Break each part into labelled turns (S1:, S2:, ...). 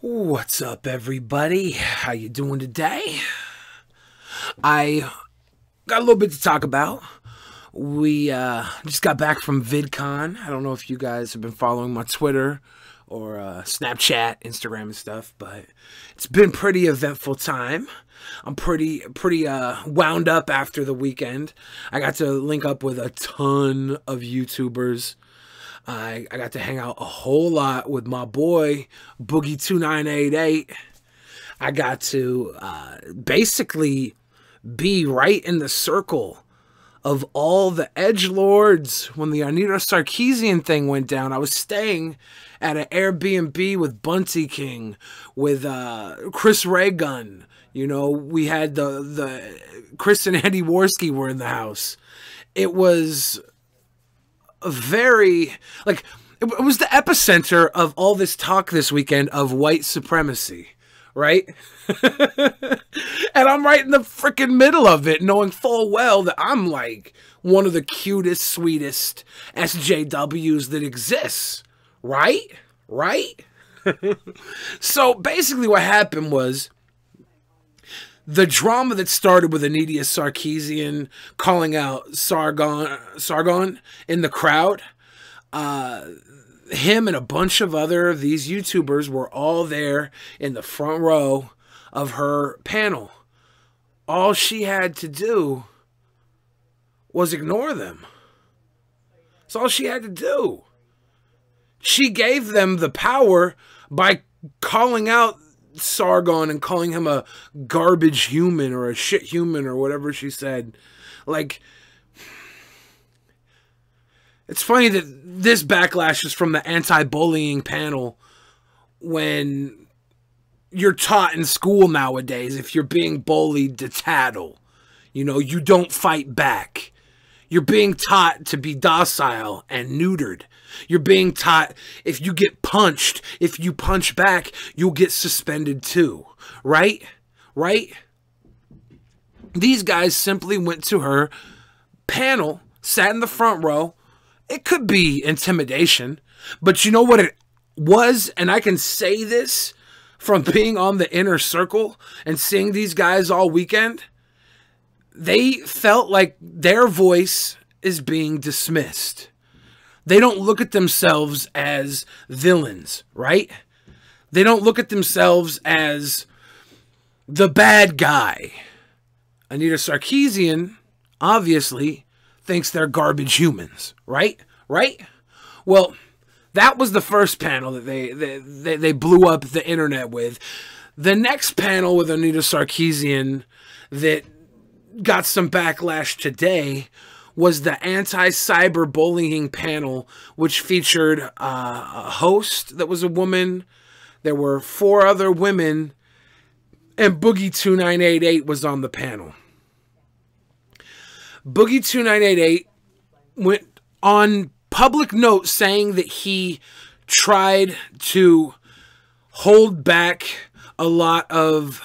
S1: What's up, everybody? How you doing today? I got a little bit to talk about. We just got back from VidCon. I don't know if you guys have been following my Twitter or Snapchat, Instagram and stuff, but it's been pretty eventful time. I'm pretty wound up after the weekend. I got to link up with a ton of YouTubers. I got to hang out a whole lot with my boy, Boogie2988. I got to basically be right in the circle of all the edgelords when the Anita Sarkeesian thing went down. I was staying at an Airbnb with Bunty King, with Chris Raygun. You know, we had the Chris and Andy Worski were in the house. It was a very, like, it was the epicenter of all this talk this weekend of white supremacy, right? And I'm right in the freaking middle of it, knowing full well that I'm like one of the cutest, sweetest SJWs that exists, right? So basically what happened was, the drama that started with Anita Sarkeesian calling out Sargon in the crowd, him and a bunch of other of these YouTubers were all there in the front row of her panel. All she had to do was ignore them. That's all she had to do. She gave them the power by calling out Sargon and calling him a garbage human or a shit human or whatever she said. Like, it's funny that this backlash is from the anti-bullying panel when you're taught in school nowadays, if you're being bullied, to tattle. You know, you don't fight back. You're being taught to be docile and neutered. You're being taught if you get punched, if you punch back, you'll get suspended too. Right? These guys simply went to her panel, sat in the front row. It could be intimidation, but you know what it was? And I can say this from being on the inner circle and seeing these guys all weekend. They felt like their voice is being dismissed. They don't look at themselves as villains, right? They don't look at themselves as the bad guy. Anita Sarkeesian obviously thinks they're garbage humans, right? Well, that was the first panel that they blew up the internet with. The next panel with Anita Sarkeesian that got some backlash today was the anti-cyberbullying panel, which featured a host that was a woman. There were 4 other women, and Boogie2988 was on the panel. Boogie2988 went on public note saying that he tried to hold back a lot of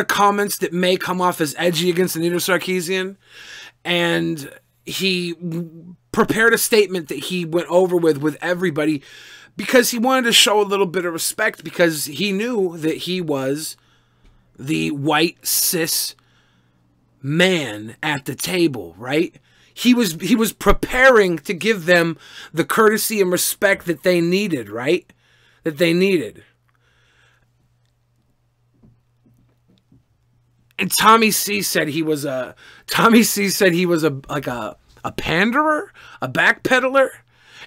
S1: comments that may come off as edgy against Anita Sarkeesian, and he prepared a statement that he went over with everybody because he wanted to show a little bit of respect, because he knew that he was the white cis man at the table, right? He was preparing to give them the courtesy and respect that they needed, right? That they needed. And Tommy C said he was a panderer, a backpedaler.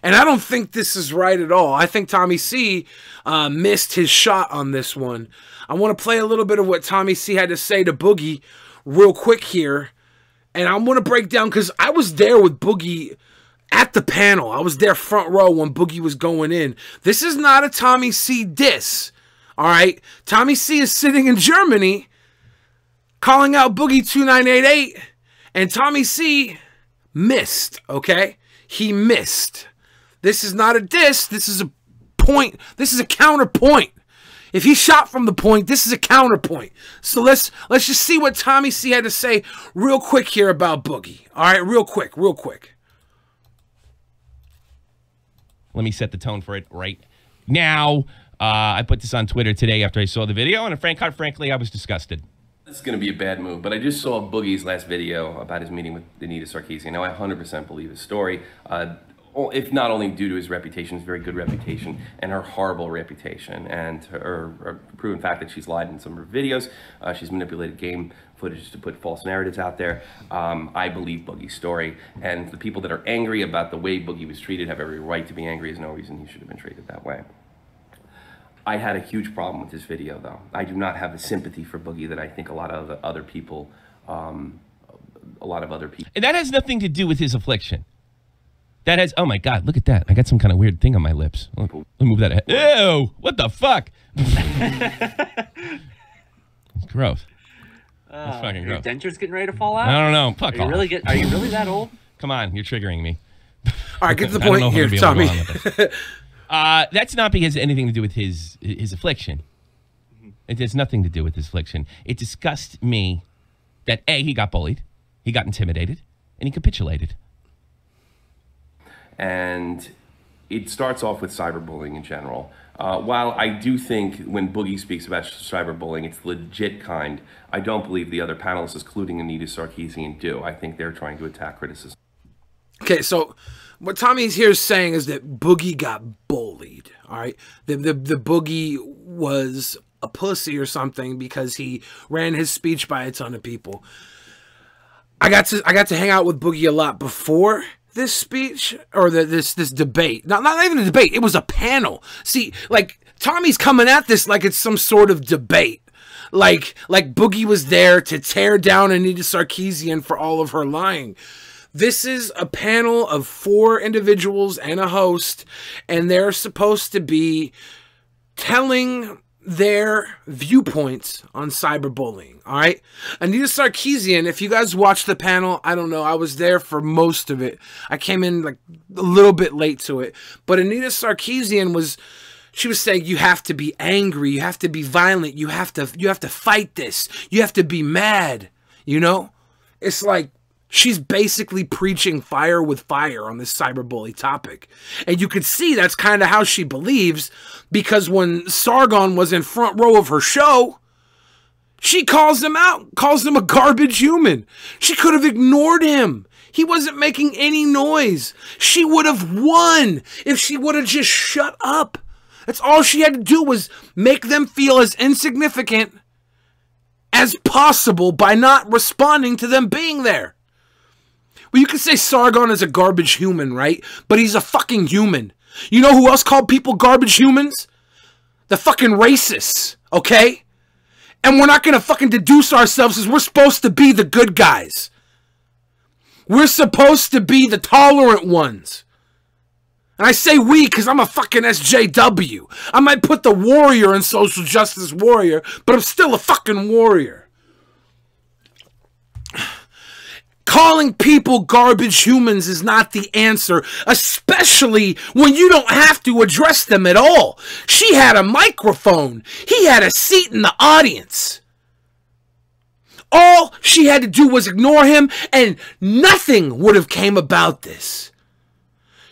S1: And I don't think this is right at all. I think Tommy C missed his shot on this one. I want to play a little bit of what Tommy C had to say to Boogie real quick here. And I want to break down, because I was there with Boogie at the panel. I was there front row when Boogie was going in. This is not a Tommy C diss. All right? Tommy C is sitting in Germany calling out Boogie2988, and Tommy C missed, okay? He missed. This is not a diss. This is a point. This is a counterpoint. If he shot from the point, this is a counterpoint. So let's just see what Tommy C had to say real quick here about Boogie. All right, real quick.
S2: Let me set the tone for it right now. I put this on Twitter today after I saw the video, and frankly, I was disgusted.
S3: This is going to be a bad move, but I just saw Boogie's last video about his meeting with Anita Sarkeesian. Now, I 100% believe his story, if not only due to his reputation, his very good reputation, and her horrible reputation, and her proven fact that she's lied in some of her videos. She's manipulated game footage to put false narratives out there. I believe Boogie's story, and the people that are angry about the way Boogie was treated have every right to be angry. There's no reason he should have been treated that way. I had a huge problem with this video, though. I do not have the sympathy for Boogie that I think a lot of other people, And
S2: that has nothing to do with his affliction. That has, oh my God, look at that. I got some kind of weird thing on my lips. Let me move that ahead. Ew, what the fuck? It's gross. That's fucking gross.
S4: Your denture's getting ready to fall out?
S2: I don't know. Fuck off.
S4: Are you really that old?
S2: Come on, you're triggering me.
S1: All right, get to the point here, Tommy.
S2: That's not because anything to do with his affliction. It has nothing to do with his affliction. It disgusts me that A, he got bullied, he got intimidated, and he capitulated.
S3: And it starts off with cyberbullying in general. While I do think when Boogie speaks about cyberbullying, it's legit kind, I don't believe the other panelists, including Anita Sarkeesian, do. I think they're trying to attack criticism.
S1: Okay, so what Tommy's here saying is that Boogie got bullied, all right? The Boogie was a pussy or something because he ran his speech by a ton of people. I got to hang out with Boogie a lot before this speech, or this debate. Not even a debate, it was a panel. See, like, Tommy's coming at this like it's some sort of debate. Like Boogie was there to tear down Anita Sarkeesian for all of her lying. This is a panel of 4 individuals and a host, and they're supposed to be telling their viewpoints on cyberbullying, all right? Anita Sarkeesian, if you guys watched the panel, I don't know, I was there for most of it. I came in like a little bit late to it. But Anita Sarkeesian was saying you have to be angry, you have to be violent, you have to fight this, you have to be mad, you know? It's like she's basically preaching fire with fire on this cyberbully topic. And you could see that's kind of how she believes, because when Sargon was in front row of her show, she calls him out, calls him a garbage human. She could have ignored him. He wasn't making any noise. She would have won if she would have just shut up. That's all she had to do, was make them feel as insignificant as possible by not responding to them being there. Well, you could say Sargon is a garbage human, right? But he's a fucking human. You know who else called people garbage humans? The fucking racists, okay? And we're not going to fucking deduce ourselves as we're supposed to be the good guys. We're supposed to be the tolerant ones. And I say we because I'm a fucking SJW. I might put the warrior in social justice warrior, but I'm still a fucking warrior. Calling people garbage humans is not the answer, especially when you don't have to address them at all. She had a microphone. He had a seat in the audience. All she had to do was ignore him, and nothing would have came about this.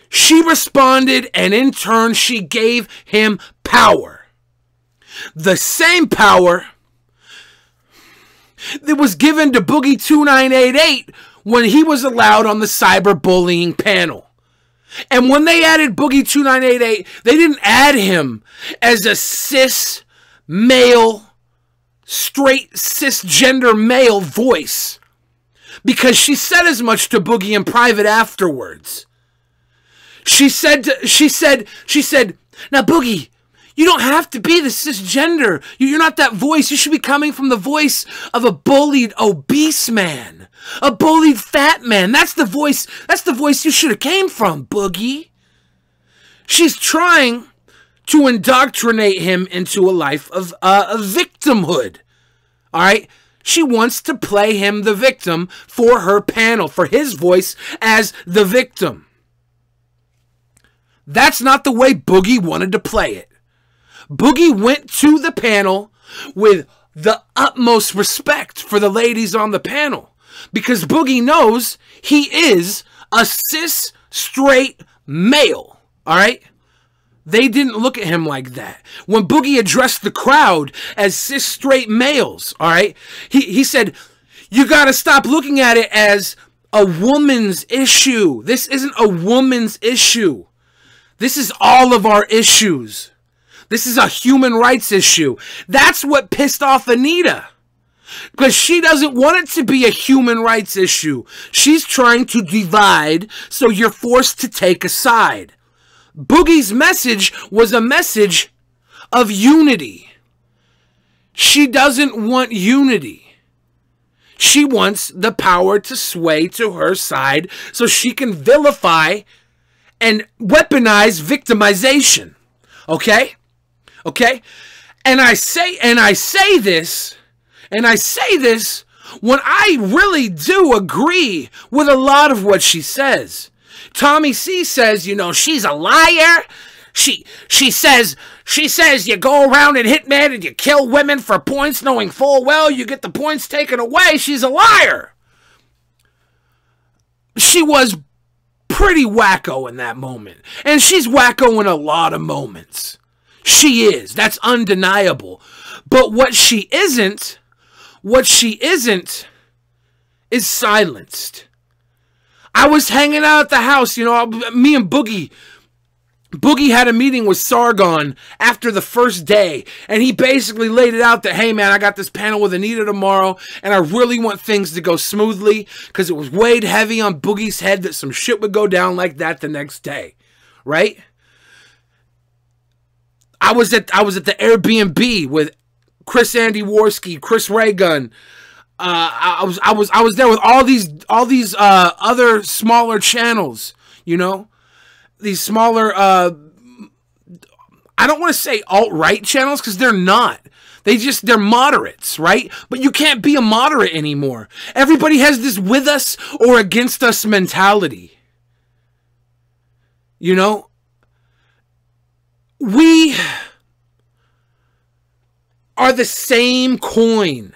S1: She responded, and in turn, she gave him power. The same power that was given to Boogie2988 when he was allowed on the cyberbullying panel. And when they added Boogie2988, they didn't add him as a cis male, straight cisgender male voice, because she said as much to Boogie in private afterwards. She said, now Boogie, you don't have to be the cisgender. You're not that voice. You should be coming from the voice of a bullied obese man, a bullied fat man. That's the voice you should have came from, Boogie. She's trying to indoctrinate him into a life of victimhood. All right? She wants to play him the victim for her panel, for his voice as the victim. That's not the way Boogie wanted to play it. Boogie went to the panel with the utmost respect for the ladies on the panel, because Boogie knows he is a cis straight male, all right? They didn't look at him like that. When Boogie addressed the crowd as cis straight males, all right, he said, you got to stop looking at it as a woman's issue. This isn't a woman's issue. This is all of our issues. This is a human rights issue. That's what pissed off Anita. Because she doesn't want it to be a human rights issue. She's trying to divide, so you're forced to take a side. Boogie's message was a message of unity. She doesn't want unity. She wants the power to sway to her side so she can vilify and weaponize victimization. Okay? Okay? And I say this when I really do agree with a lot of what she says. Tommy C says, you know, she's a liar. She says you go around and hit men and you kill women for points knowing full well you get the points taken away. She's a liar. She was pretty wacko in that moment. And she's wacko in a lot of moments. She is. That's undeniable. But what she isn't is silenced. I was hanging out at the house, you know, me and Boogie had a meeting with Sargon after the first day, and he basically laid it out that, hey man, I got this panel with Anita tomorrow, and I really want things to go smoothly, because it was weighed heavy on Boogie's head that some shit would go down like that the next day, right? I was at the Airbnb with Chris Andy Worski, Chris Raygun. I was there with all these other smaller channels, you know, these smaller I don't want to say alt-right channels because they're not. They're moderates, right? But you can't be a moderate anymore. Everybody has this with us or against us mentality. You know, we are the same coin.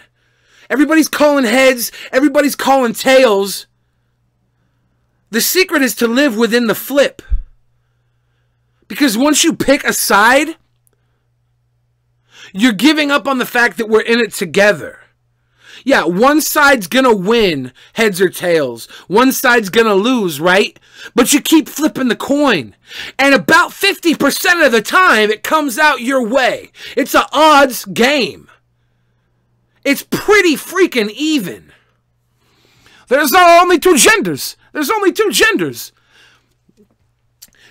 S1: Everybody's calling heads. Everybody's calling tails. The secret is to live within the flip. Because once you pick a side, you're giving up on the fact that we're in it together. Yeah, one side's gonna win, heads or tails. One side's gonna lose, right? But you keep flipping the coin. And about 50% of the time, it comes out your way. It's an odds game. It's pretty freaking even. There's only two genders. There's only two genders.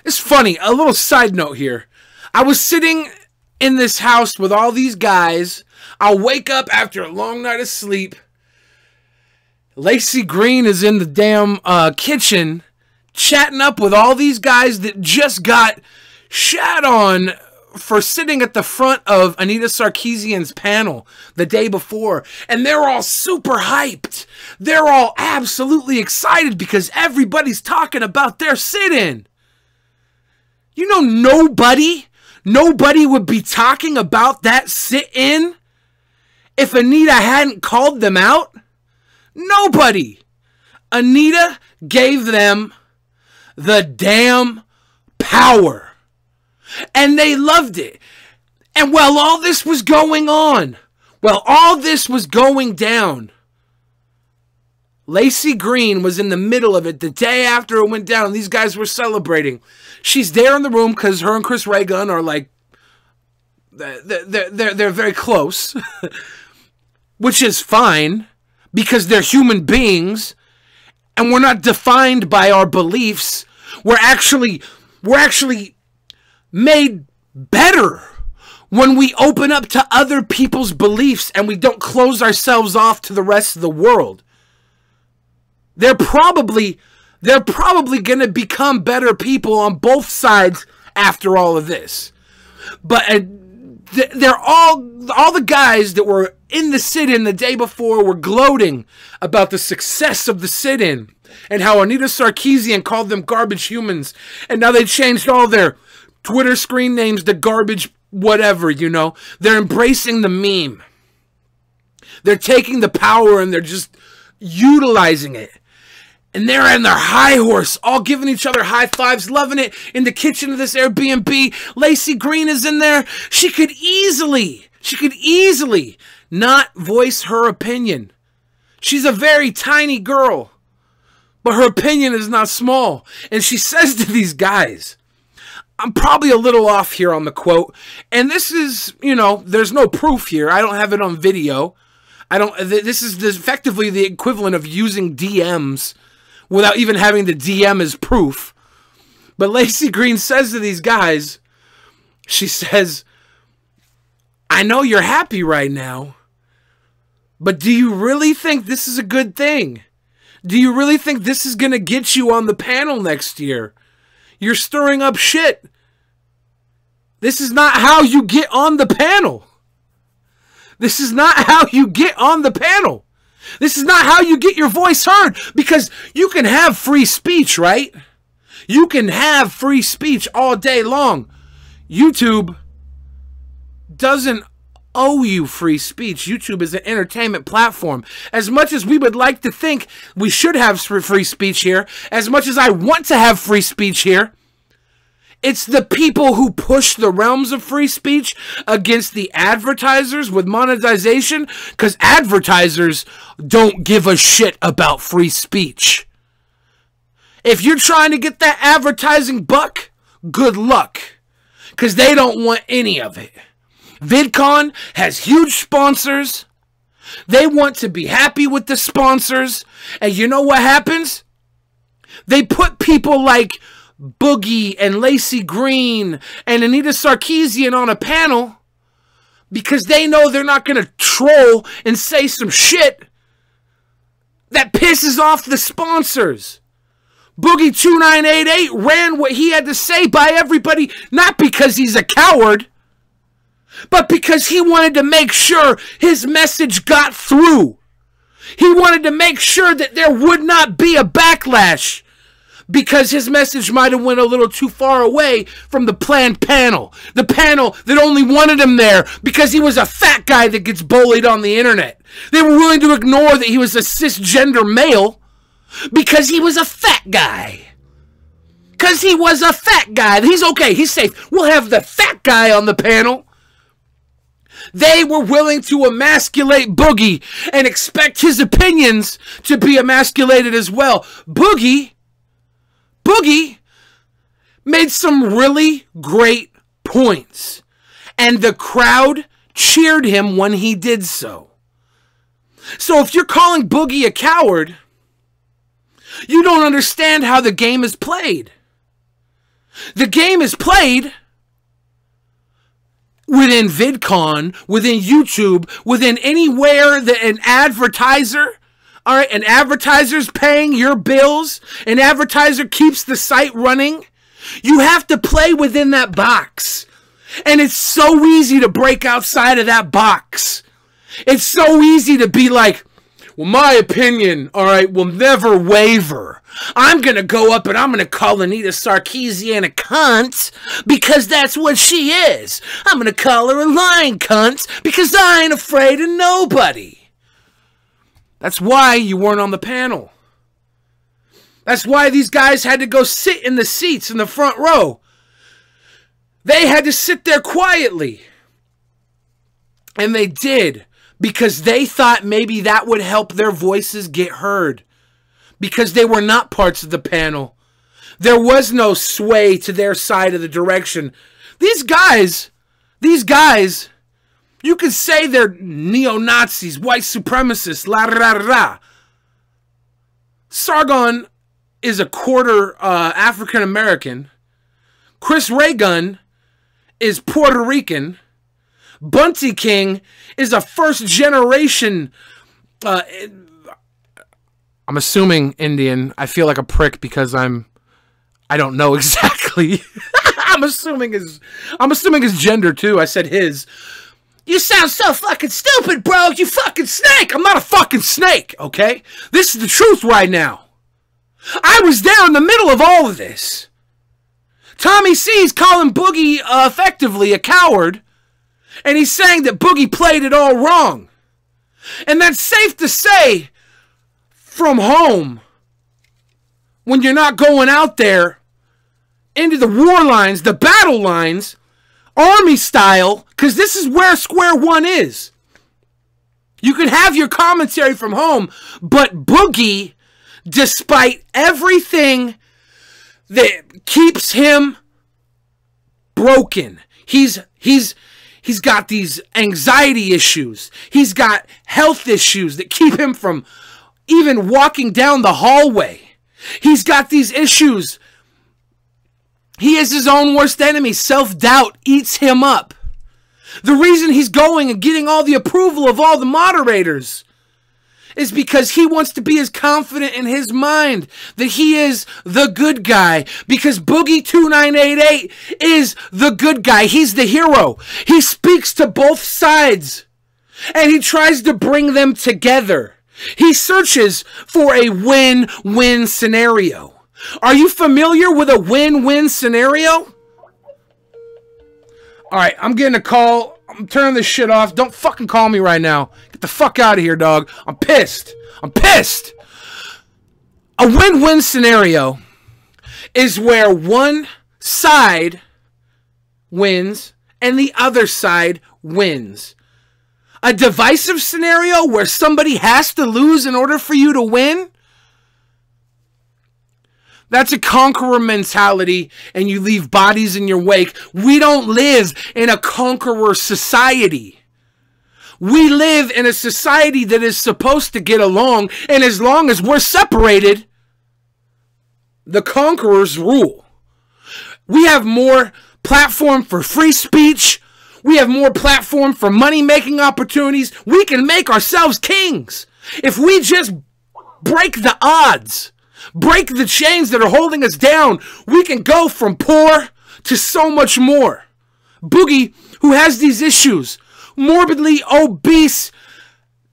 S1: It's funny, a little side note here. I was sitting in this house with all these guys. I'll wake up after a long night of sleep. Lacey Green is in the damn kitchen chatting up with all these guys that just got shat on for sitting at the front of Anita Sarkeesian's panel the day before. And they're all super hyped. They're all absolutely excited because everybody's talking about their sit-in. You know, nobody would be talking about that sit-in if Anita hadn't called them out. Nobody. Anita gave them the damn power. And they loved it. And while all this was going on, while all this was going down, Lacey Green was in the middle of it the day after it went down. These guys were celebrating. She's there in the room because her and Chris Raygun are like, they're very close, which is fine because they're human beings and we're not defined by our beliefs. We're actually made better when we open up to other people's beliefs and we don't close ourselves off to the rest of the world. They're probably going to become better people on both sides after all of this. But they're all the guys that were in the sit-in the day before were gloating about the success of the sit-in and how Anita Sarkeesian called them garbage humans. And now they changed all their Twitter screen names to garbage whatever, you know. They're embracing the meme. They're taking the power and they're just utilizing it. And they're on their high horse, all giving each other high fives, loving it in the kitchen of this Airbnb. Lacey Green is in there. She could easily not voice her opinion. She's a very tiny girl, but her opinion is not small. And she says to these guys, I'm probably a little off here on the quote, and this is, you know, there's no proof here. I don't have it on video. This is effectively the equivalent of using DMs without even having the DM as proof. But Lacey Green says to these guys, she says, I know you're happy right now, but do you really think this is a good thing? Do you really think this is going to get you on the panel next year? You're stirring up shit. This is not how you get on the panel. This is not how you get on the panel. This is not how you get your voice heard, because you can have free speech, right? You can have free speech all day long. YouTube doesn't owe you free speech. YouTube is an entertainment platform. As much as we would like to think we should have free speech here, as much as I want to have free speech here, it's the people who push the realms of free speech against the advertisers with monetization, because advertisers don't give a shit about free speech. If you're trying to get that advertising buck, good luck, because they don't want any of it. VidCon has huge sponsors. They want to be happy with the sponsors. And you know what happens? They put people like Boogie and Lacey Green and Anita Sarkeesian on a panel because they know they're not going to troll and say some shit that pisses off the sponsors. Boogie2988 ran what he had to say by everybody, not because he's a coward, but because he wanted to make sure his message got through. He wanted to make sure that there would not be a backlash, because his message might have went a little too far away from the planned panel. The panel that only wanted him there because he was a fat guy that gets bullied on the internet. They were willing to ignore that he was a cisgender male because he was a fat guy. Because he was a fat guy. He's okay. He's safe. We'll have the fat guy on the panel. They were willing to emasculate Boogie and expect his opinions to be emasculated as well. Boogie made some really great points, and the crowd cheered him when he did so. So if you're calling Boogie a coward, you don't understand how the game is played. The game is played within VidCon, within YouTube, within anywhere that an advertiser, all right, an advertiser's paying your bills, an advertiser keeps the site running. You have to play within that box. And it's so easy to break outside of that box. It's so easy to be like, well, my opinion, all right, will never waver. I'm going to go up and I'm going to call Anita Sarkeesian a cunt because that's what she is. I'm going to call her a lying cunt because I ain't afraid of nobody. That's why you weren't on the panel. That's why these guys had to go sit in the seats in the front row. They had to sit there quietly. And they did, because they thought maybe that would help their voices get heard. Because they were not parts of the panel. There was no sway to their side of the direction. These guys, you could say they're neo-Nazis, white supremacists, la-da-da-da-da. Sargon is a quarter African-American. Chris Raygun is Puerto Rican. Bunty King is a first-generation, I'm assuming Indian. I feel like a prick because I don't know exactly. I'm assuming his gender too. I said his. You sound so fucking stupid, bro. You fucking snake. I'm not a fucking snake, okay? This is the truth right now. I was there in the middle of all of this. Tommy C's calling Boogie effectively a coward, and he's saying that Boogie played it all wrong. And that's safe to say from home. when you're not going out there into the war lines, the battle lines, army style, because this is where square one is. You can have your commentary from home, but Boogie, despite everything that keeps him broken, he's got these anxiety issues. He's got health issues that keep him from even walking down the hallway. He's got these issues. He is his own worst enemy. Self-doubt eats him up. The reason he's going and getting all the approval of all the moderators is because he wants to be as confident in his mind that he is the good guy. Because Boogie2988 is the good guy. He's the hero. He speaks to both sides. And he tries to bring them together. He searches for a win-win scenario. Are you familiar with a win-win scenario? Alright, I'm getting a call. I'm turning this shit off. Don't fucking call me right now. Get the fuck out of here, dog. I'm pissed. I'm pissed. A win-win scenario is where one side wins and the other side wins. A divisive scenario where somebody has to lose in order for you to win, that's a conqueror mentality, and you leave bodies in your wake. We don't live in a conqueror society. We live in a society that is supposed to get along, and as long as we're separated, the conquerors rule. We have more platform for free speech. We have more platform for money-making opportunities. We can make ourselves kings. If we just break the odds, break the chains that are holding us down, we can go from poor to so much more. Boogie, who has these issues, morbidly obese,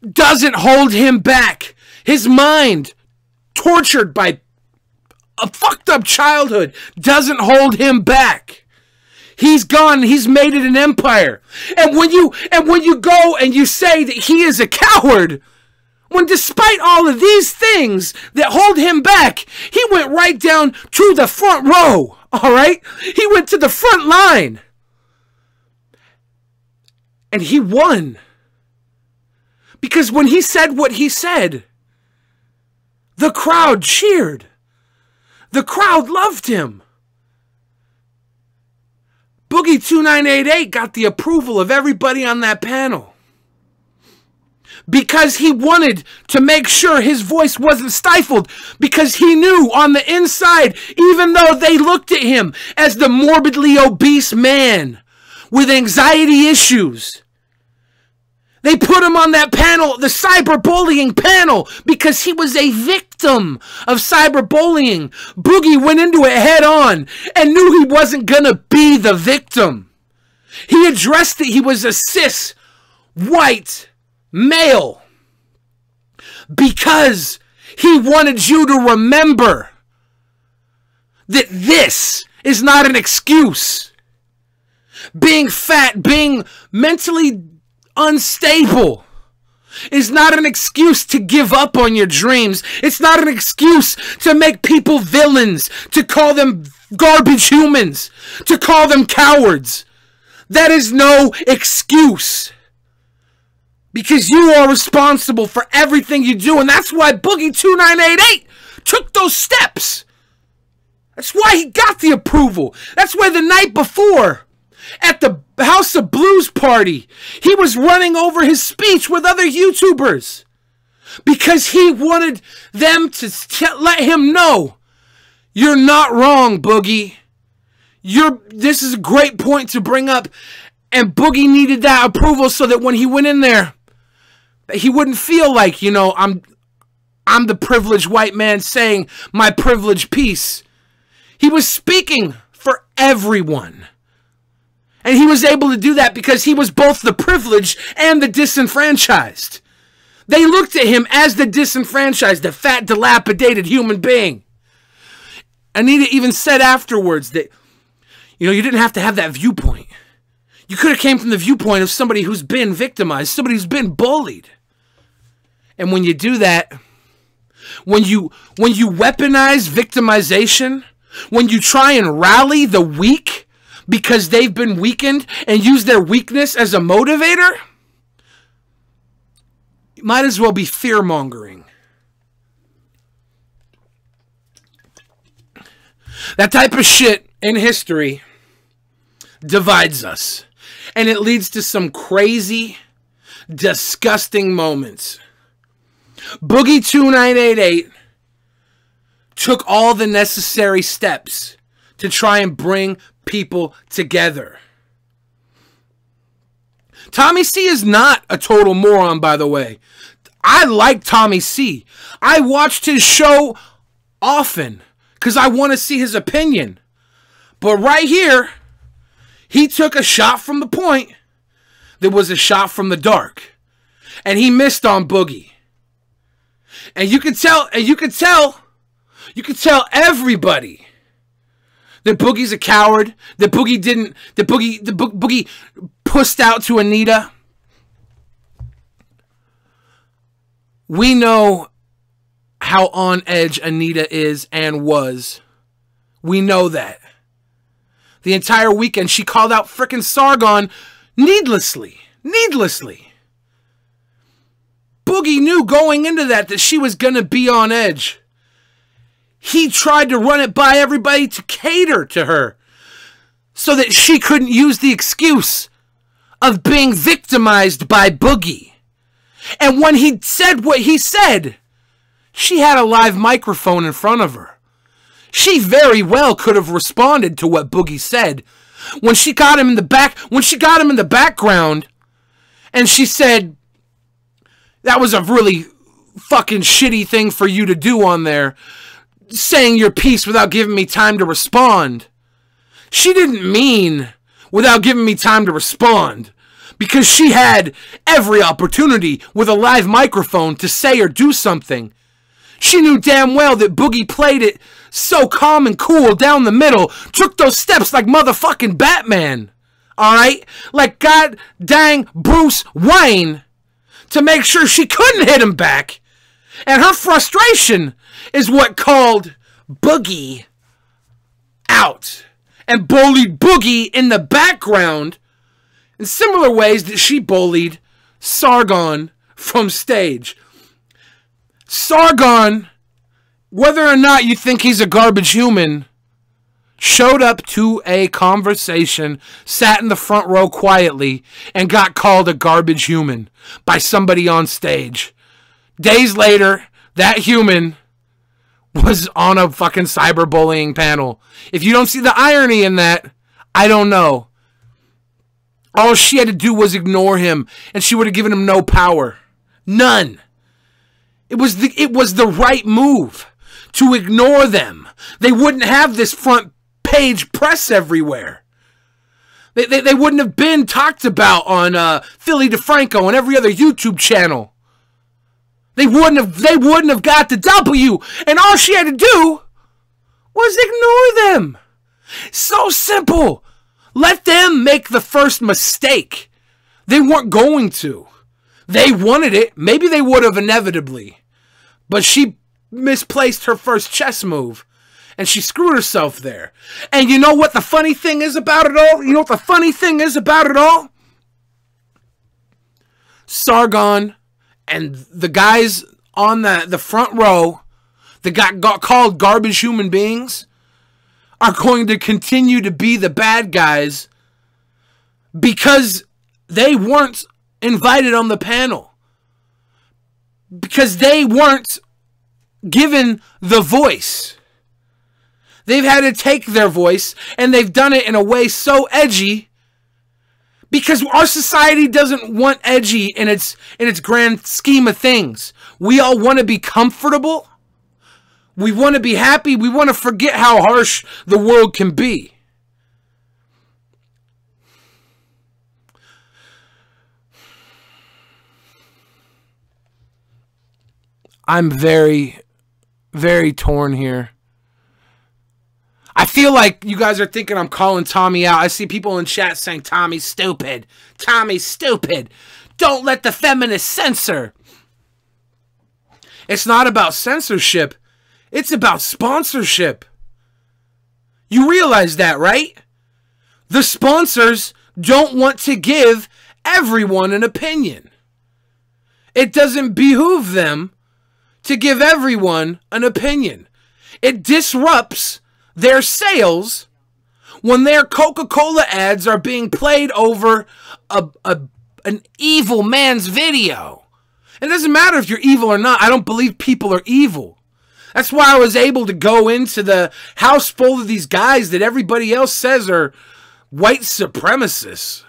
S1: doesn't hold him back. His mind, tortured by a fucked up childhood, doesn't hold him back. He's gone. He's made it an empire. And when you go and you say that he is a coward, when despite all of these things that hold him back, he went right down to the front row. All right? He went to the front line. And he won. Because when he said what he said, the crowd cheered. The crowd loved him. Boogie2988 got the approval of everybody on that panel. Because he wanted to make sure his voice wasn't stifled. Because he knew on the inside, even though they looked at him as the morbidly obese man with anxiety issues, they put him on that panel, the cyberbullying panel, because he was a victim of cyberbullying. Boogie went into it head on and knew he wasn't gonna be the victim. He addressed that he was a cis, white male because he wanted you to remember that this is not an excuse. Being fat, being mentally unstable is not an excuse to give up on your dreams. It's not an excuse to make people villains, to call them garbage humans, to call them cowards. That is no excuse. Because you are responsible for everything you do, and that's why Boogie2988 took those steps. That's why he got the approval. That's why the night before, at the House of Blues party, he was running over his speech with other YouTubers. Because he wanted them to let him know, you're not wrong, Boogie. This is a great point to bring up. And Boogie needed that approval so that when he went in there, he wouldn't feel like, you know, I'm the privileged white man saying my privileged piece. He was speaking for everyone. And he was able to do that because he was both the privileged and the disenfranchised. They looked at him as the disenfranchised, the fat, dilapidated human being. Anita even said afterwards that, you know, you didn't have to have that viewpoint. You could have came from the viewpoint of somebody who's been victimized, somebody who's been bullied. And when you do that, when you weaponize victimization, when you try and rally the weak because they've been weakened and use their weakness as a motivator, you might as well be fear-mongering. That type of shit in history divides us. And it leads to some crazy, disgusting moments. Boogie2988 took all the necessary steps to try and bring people together. Tommy C is not a total moron, by the way. I like Tommy C. I watched his show often because I want to see his opinion. But right here, he took a shot from the point that was a shot from the dark. And he missed on Boogie. And you could tell everybody that Boogie's a coward, that Boogie pussed out to Anita. We know how on edge Anita is and was. We know that. The entire weekend, she called out frickin' Sargon needlessly. Needlessly. Boogie knew going into that she was going to be on edge. He tried to run it by everybody to cater to her so that she couldn't use the excuse of being victimized by Boogie. And when he said what he said, she had a live microphone in front of her. She very well could have responded to what Boogie said. When she got him in the background, and she said, "That was a really fucking shitty thing for you to do on there, saying your piece without giving me time to respond." She didn't mean without giving me time to respond, because she had every opportunity with a live microphone to say or do something. She knew damn well that Boogie played it so calm and cool down the middle, took those steps like motherfucking Batman, alright? Like god dang Bruce Wayne, to make sure she couldn't hit him back. And her frustration is what called Boogie out and bullied Boogie in the background in similar ways that she bullied Sargon from stage. Sargon, whether or not you think he's a garbage human, showed up to a conversation, sat in the front row quietly, and got called a garbage human by somebody on stage. Days later, that human was on a fucking cyberbullying panel. If you don't see the irony in that, I don't know. All she had to do was ignore him, and she would have given him no power. None. It was the right move to ignore them. They wouldn't have this front page press everywhere. They wouldn't have been talked about on Philly DeFranco and every other YouTube channel. They wouldn't have got the W, and all she had to do was ignore them. So simple. Let them make the first mistake. They weren't going to. They wanted it. Maybe they would have inevitably. But she misplaced her first chess move. And she screwed herself there. And you know what the funny thing is about it all? You know what the funny thing is about it all? Sargon and the guys on the front row that got called garbage human beings are going to continue to be the bad guys because they weren't invited on the panel. Because they weren't given the voice. They've had to take their voice, and they've done it in a way so edgy because our society doesn't want edgy in its grand scheme of things. We all want to be comfortable. We want to be happy. We want to forget how harsh the world can be. I'm very, very torn here. I feel like you guys are thinking I'm calling Tommy out. I see people in chat saying, Tommy's stupid. Tommy's stupid. Don't let the feminists censor. It's not about censorship. It's about sponsorship. You realize that, right? The sponsors don't want to give everyone an opinion. It doesn't behoove them to give everyone an opinion. It disrupts their sales when their Coca-Cola ads are being played over an evil man's video. It doesn't matter if you're evil or not. I don't believe people are evil. That's why I was able to go into the house full of these guys that everybody else says are white supremacists.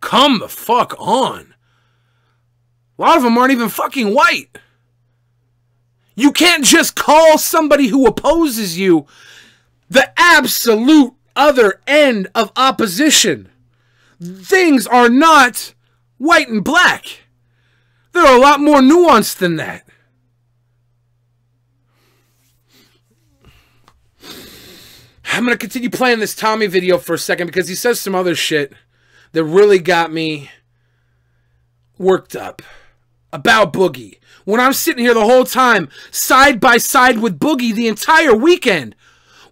S1: Come the fuck on. A lot of them aren't even fucking white. You can't just call somebody who opposes you the absolute other end of opposition. Things are not white and black. They're a lot more nuanced than that. I'm going to continue playing this Tommy video for a second because he says some other shit that really got me worked up about Boogie. When I'm sitting here the whole time, side by side with Boogie the entire weekend,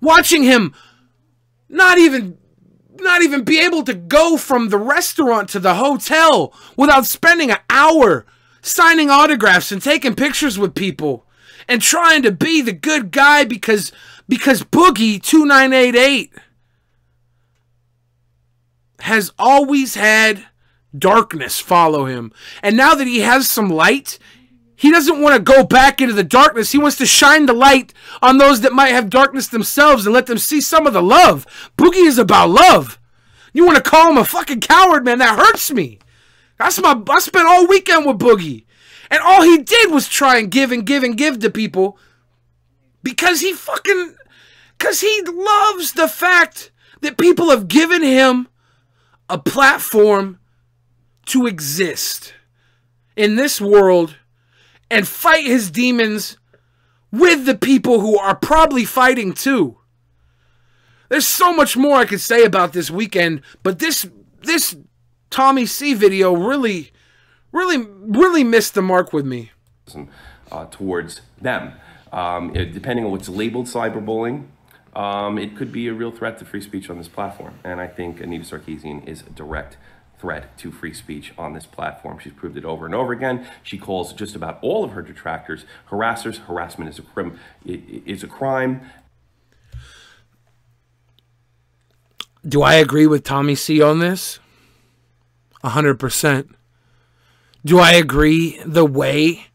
S1: watching him not even be able to go from the restaurant to the hotel without spending an hour signing autographs and taking pictures with people and trying to be the good guy because Boogie2988 has always had darkness follow him. And now that he has some light, he doesn't want to go back into the darkness. He wants to shine the light on those that might have darkness themselves and let them see some of the love. Boogie is about love. You want to call him a fucking coward, man? That hurts me. I spent all weekend with Boogie. And all he did was try and give to people because he loves the fact that people have given him a platform to exist in this world and fight his demons with the people who are probably fighting too. There's so much more I could say about this weekend, but this Tommy C video really missed the mark with me.
S3: Towards them. Depending on what's labeled cyberbullying, it could be a real threat to free speech on this platform. And I think Anita Sarkeesian is a direct threat to free speech on this platform. She's proved it over and over again. She calls just about all of her detractors harassers. Harassment is a crime.
S1: Do I agree with Tommy C on this? 100%. Do I agree the way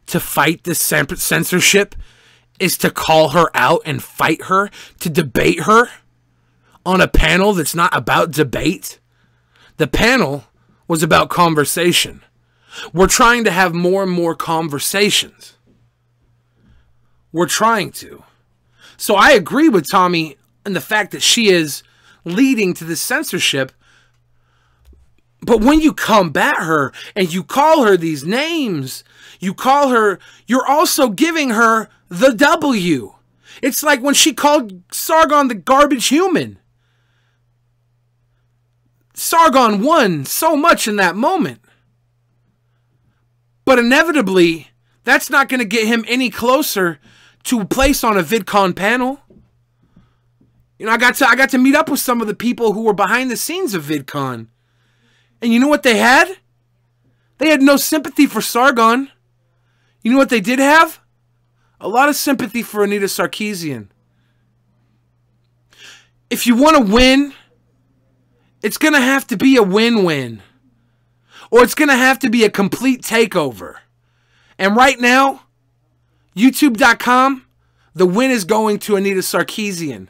S1: to fight this censorship is to call her out and fight her, to debate her on a panel that's not about debate? The panel was about conversation. We're trying to have more and more conversations. We're trying to. So I agree with Tommy in the fact that she is leading to this censorship. But when you combat her and you call her these names, you call her, you're also giving her the W. It's like when she called Sargon the garbage human. Sargon won so much in that moment. But inevitably, that's not going to get him any closer to a place on a VidCon panel. You know, I got to meet up with some of the people who were behind the scenes of VidCon. And you know what they had? They had no sympathy for Sargon. You know what they did have? A lot of sympathy for Anita Sarkeesian. If you want to win, it's going to have to be a win-win. Or it's going to have to be a complete takeover. And right now, YouTube.com, the win is going to Anita Sarkeesian.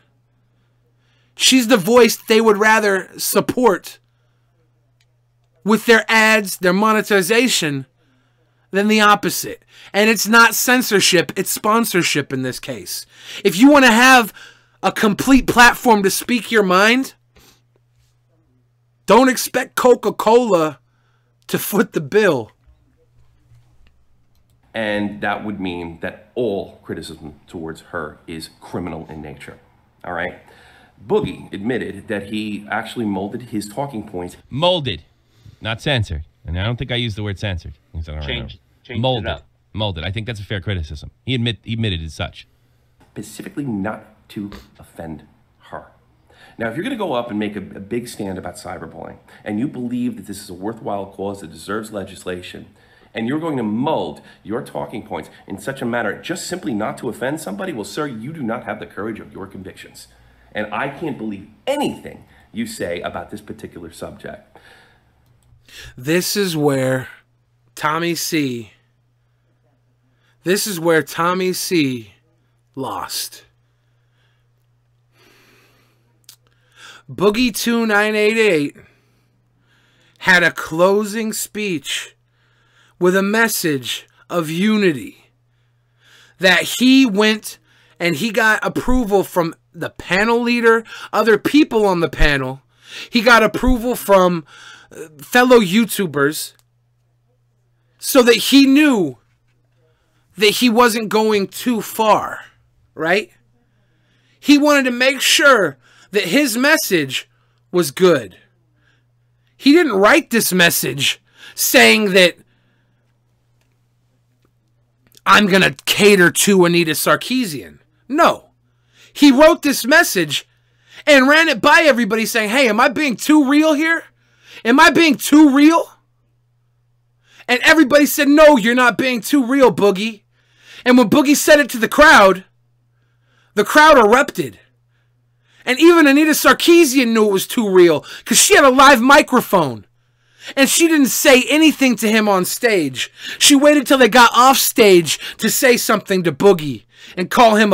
S1: She's the voice they would rather support with their ads, their monetization, than the opposite. And it's not censorship, it's sponsorship in this case. If you want to have a complete platform to speak your mind, don't expect Coca-Cola to foot the bill.
S3: And that would mean that all criticism towards her is criminal in nature. All right? Boogie admitted that he actually molded his talking points.
S2: Molded, not censored. And I don't think I used the word censored.
S4: Changed
S2: molded.
S4: it up.
S2: molded. I think that's a fair criticism. He admitted as such.
S3: Specifically not to offend her. Now, if you're going to go up and make a big stand about cyberbullying, and you believe that this is a worthwhile cause that deserves legislation, and you're going to mold your talking points in such a manner just simply not to offend somebody, well, sir, you do not have the courage of your convictions. And I can't believe anything you say about this particular subject.
S1: This is where Tommy C. lost. Boogie2988 had a closing speech with a message of unity, that he went and he got approval from the panel leader, other people on the panel. He got approval from fellow YouTubers, so that he knew that he wasn't going too far, right? He wanted to make sure that his message was good. He didn't write this message saying that I'm going to cater to Anita Sarkeesian. No. He wrote this message and ran it by everybody saying, hey, am I being too real here? Am I being too real? And everybody said, no, you're not being too real, Boogie. And when Boogie said it to the crowd erupted. And even Anita Sarkeesian knew it was too real because she had a live microphone. And she didn't say anything to him on stage. She waited till they got off stage to say something to Boogie and call him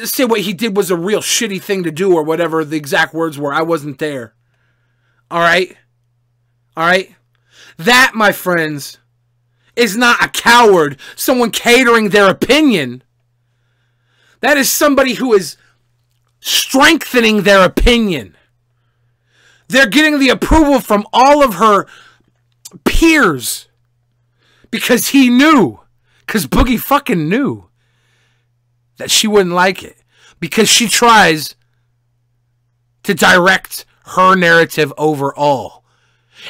S1: say what he did was a real shitty thing to do or whatever the exact words were. I wasn't there. All right? All right? That, my friends, is not a coward, someone catering their opinion. That is somebody who is strengthening their opinion. They're getting the approval from all of her peers because he knew, because Boogie fucking knew that she wouldn't like it, because she tries to direct her narrative overall.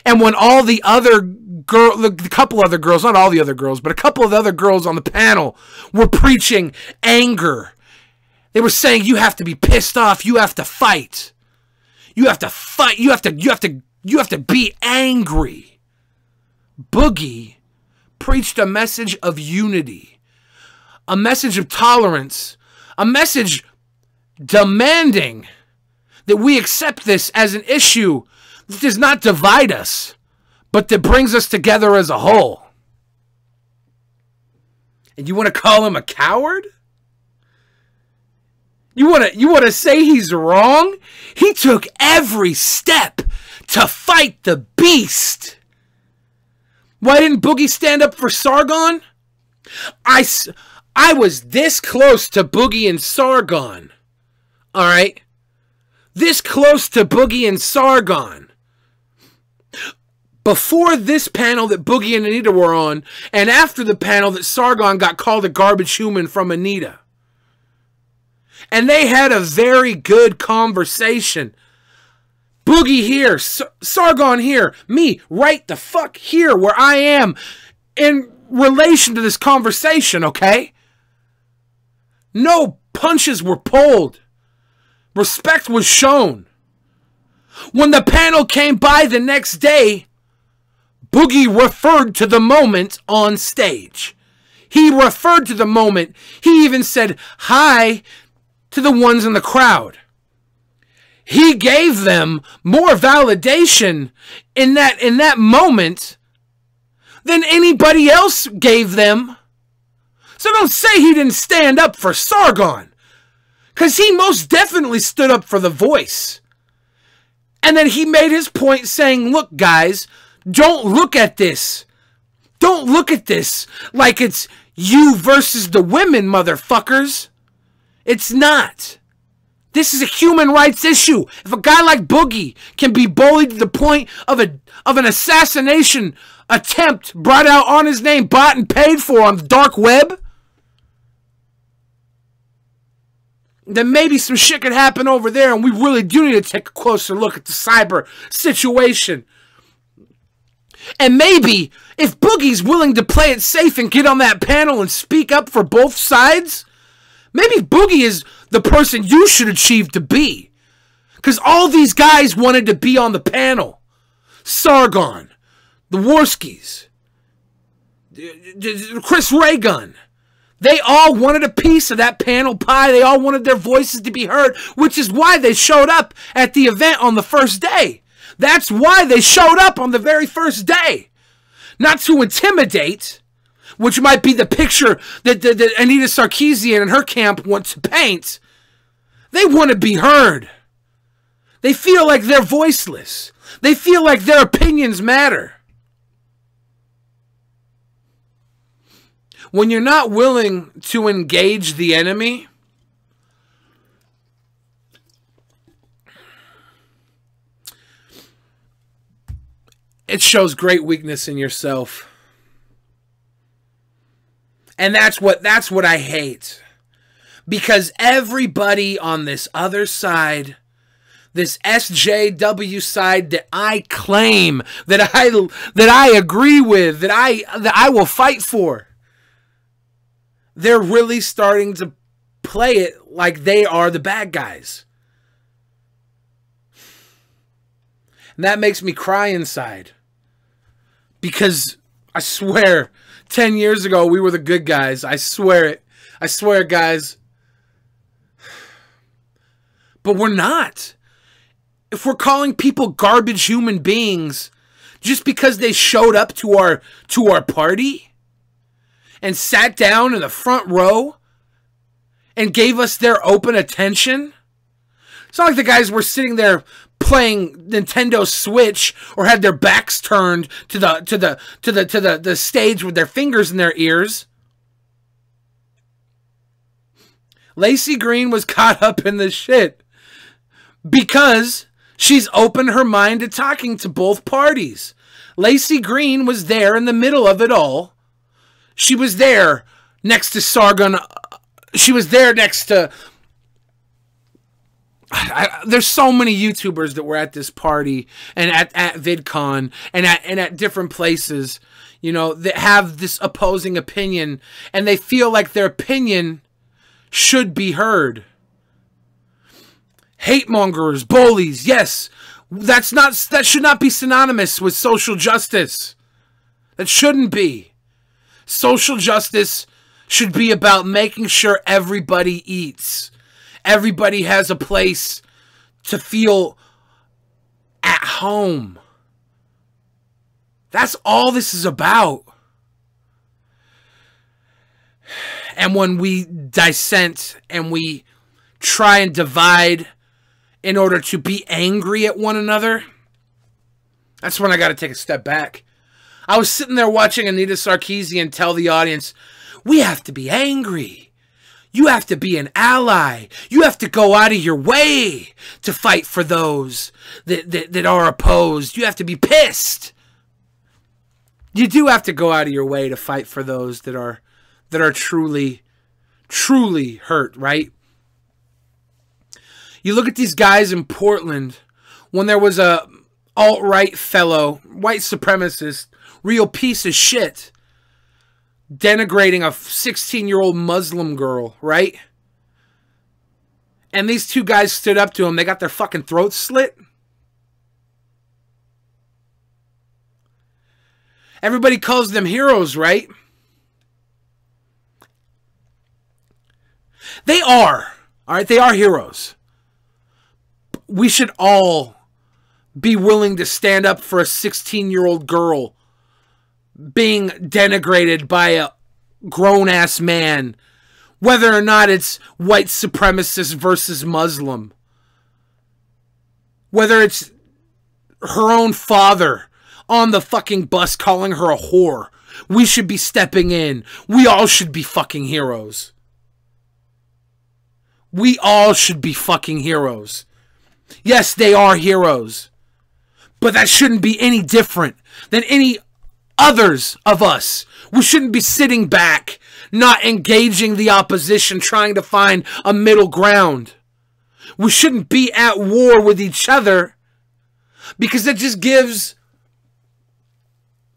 S1: And when all the other a couple other girls, not all the other girls, but a couple of the other girls on the panel were preaching anger. They were saying, you have to be pissed off. You have to fight. You have to fight. You have to be angry. Boogie preached a message of unity, a message of tolerance, a message demanding that we accept this as an issue that does not divide us, but that brings us together as a whole. And you want to call him a coward? You want to say he's wrong? He took every step to fight the beast. Why didn't Boogie stand up for Sargon? I was this close to Boogie and Sargon. All right? This close to Boogie and Sargon. Before this panel that Boogie and Anita were on, and after the panel that Sargon got called a garbage human from Anita. And they had a very good conversation. Boogie here, Sargon here, me right the fuck here where I am in relation to this conversation, okay? No punches were pulled. Respect was shown. When the panel came by the next day, Boogie referred to the moment on stage. He referred to the moment. He even said hi to the ones in the crowd. He gave them more validation in that moment than anybody else gave them. So don't say he didn't stand up for Sargon, because he most definitely stood up for the voice. And then he made his point saying, look, guys, don't look at this. Don't look at this like it's you versus the women, motherfuckers. It's not. This is a human rights issue. If a guy like Boogie can be bullied to the point of an assassination attempt brought out on his name, bought and paid for on the dark web, then maybe some shit could happen over there, and we really do need to take a closer look at the cyber situation. And maybe if Boogie's willing to play it safe and get on that panel and speak up for both sides, maybe Boogie is the person you should achieve to be. Because all these guys wanted to be on the panel. Sargon, the Warskis, Chris Raygun. They all wanted a piece of that panel pie. They all wanted their voices to be heard, which is why they showed up at the event on the first day. That's why they showed up on the very first day. Not to intimidate, which might be the picture that Anita Sarkeesian and her camp want to paint. They want to be heard. They feel like they're voiceless. They feel like their opinions matter. When you're not willing to engage the enemy, it shows great weakness in yourself. And that's what I hate. Because everybody on this other side, this SJW side that I claim, that I agree with, that I will fight for, they're really starting to play it like they are the bad guys. And that makes me cry inside. Because I swear, 10 years ago, we were the good guys. I swear it. I swear, guys. But we're not. If we're calling people garbage human beings just because they showed up to our party and sat down in the front row and gave us their open attention, it's not like the guys were sitting there playing Nintendo Switch or had their backs turned to the stage with their fingers in their ears. Lacey Green was caught up in this shit because she's opened her mind to talking to both parties. Lacey Green was there in the middle of it all. She was there next to Sargon. She was there next to... there's so many YouTubers that were at this party and at VidCon and at different places, you know, that have this opposing opinion, and they feel like their opinion should be heard. Hate mongers, bullies, yes, that should not be synonymous with social justice. That shouldn't be. Social justice should be about making sure everybody eats. Everybody has a place to feel at home. That's all this is about. And when we dissent and we try and divide in order to be angry at one another, that's when I got to take a step back. I was sitting there watching Anita Sarkeesian tell the audience, we have to be angry. You have to be an ally. You have to go out of your way to fight for those that are opposed. You have to be pissed. You do have to go out of your way to fight for those that are truly hurt, right? You look at these guys in Portland when there was a alt-right fellow, white supremacist, real piece of shit, denigrating a 16-year-old Muslim girl, right? And these two guys stood up to him. They got their fucking throats slit. Everybody calls them heroes, right? They are. All right, they are heroes. We should all be willing to stand up for a 16-year-old girl being denigrated by a grown-ass man, whether or not it's white supremacist versus Muslim, whether it's her own father on the fucking bus calling her a whore. We should be stepping in. We all should be fucking heroes. We all should be fucking heroes. Yes, they are heroes, but that shouldn't be any different than any others of us. We shouldn't be sitting back, not engaging the opposition, trying to find a middle ground. We shouldn't be at war with each other, because it just gives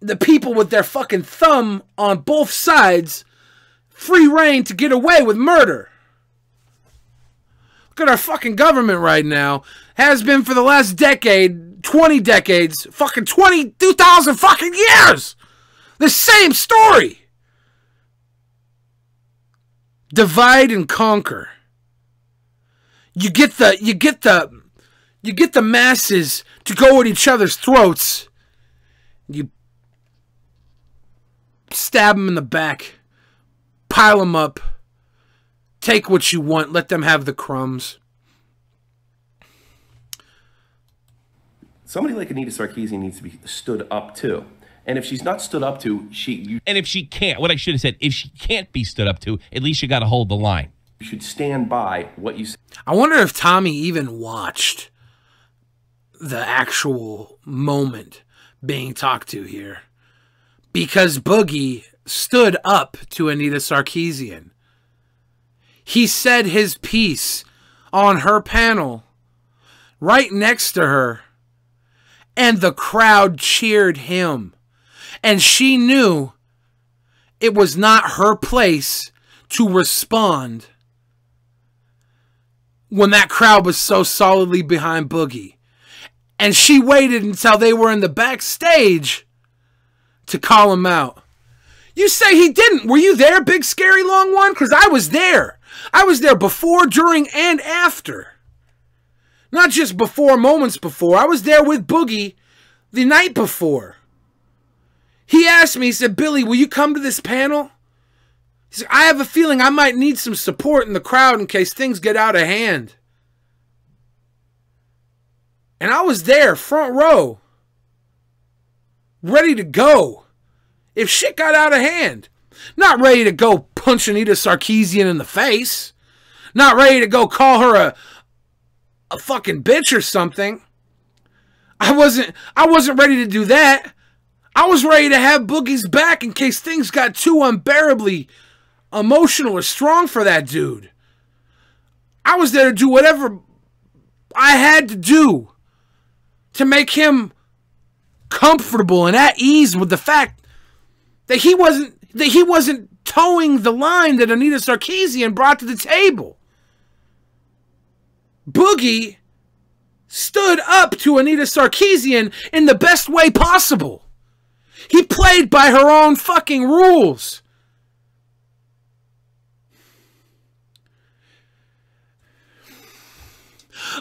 S1: the people with their fucking thumb on both sides free reign to get away with murder. Look at our fucking government right now. Has been for the last decade, 20 decades, fucking 2,000 fucking years. The same story. Divide and conquer. You get the masses to go at each other's throats. You stab them in the back. Pile them up. Take what you want. Let them have the crumbs.
S3: Somebody like Anita Sarkeesian needs to be stood up to. And if she's not stood up to,
S2: and if she can't, what I should have said, if she can't be stood up to, at least you got to hold the line.
S3: You should stand by what you say.
S1: I wonder if Tommy even watched the actual moment being talked to here. Because Boogie stood up to Anita Sarkeesian. He said his piece on her panel right next to her. And the crowd cheered him. And she knew it was not her place to respond when that crowd was so solidly behind Boogie. And she waited until they were in the backstage to call him out. You say he didn't. Were you there, big scary long one? Because I was there. I was there before, during, and after. Not just before, moments before. I was there with Boogie the night before. He asked me, he said, Billy, will you come to this panel? He said, I have a feeling I might need some support in the crowd in case things get out of hand. And I was there, front row, ready to go if shit got out of hand. Not ready to go punch Anita Sarkeesian in the face. Not ready to go call her a fucking bitch or something. I wasn't ready to do that. I was ready to have Boogie's back in case things got too unbearably emotional or strong for that dude. I was there to do whatever I had to do to make him comfortable and at ease with the fact that he wasn't towing the line that Anita Sarkeesian brought to the table. Boogie stood up to Anita Sarkeesian in the best way possible. He played by her own fucking rules.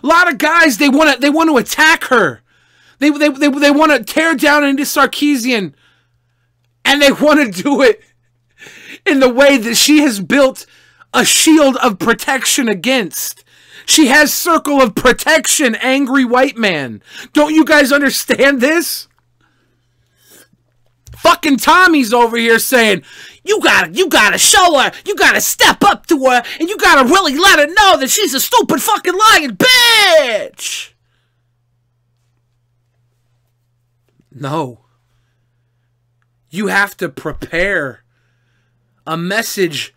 S1: A lot of guys, they want to attack her. They want to tear down Anita Sarkeesian, and they want to do it in the way that she has built a shield of protection against. She has circle of protection, angry white man. Don't you guys understand this? Fucking Tommy's over here saying, you gotta show her, you gotta step up to her, and you gotta really let her know that she's a stupid fucking lying bitch. No. You have to prepare a message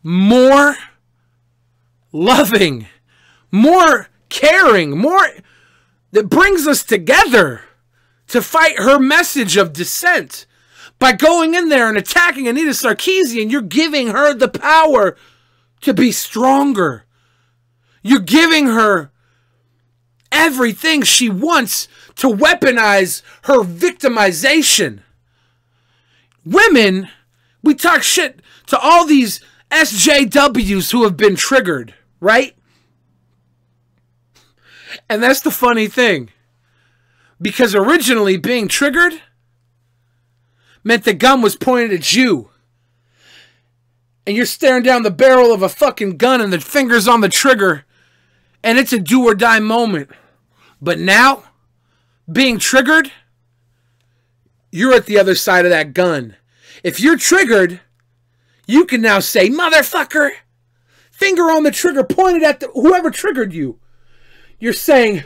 S1: more loving, more caring, more that brings us together to fight her message of dissent. By going in there and attacking Anita Sarkeesian, you're giving her the power to be stronger. You're giving her everything she wants to weaponize her victimization. Women, we talk shit to all these SJWs who have been triggered, right? And that's the funny thing. Because originally being triggered meant the gun was pointed at you. And you're staring down the barrel of a fucking gun and the finger's on the trigger. And it's a do or die moment. But now, being triggered, you're at the other side of that gun. If you're triggered, you can now say, motherfucker, finger on the trigger pointed at whoever triggered you. You're saying,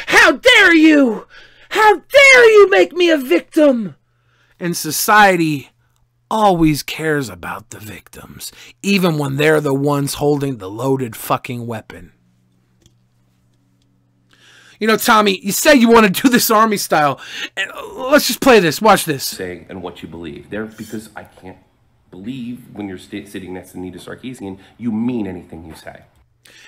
S1: how dare you? How dare you make me a victim? And society always cares about the victims, even when they're the ones holding the loaded fucking weapon. You know, Tommy, you say you want to do this army style. And let's just play this. Watch this.
S3: Saying and what you believe. Because I can't believe when you're sitting next to Anita Sarkeesian, you mean anything you say.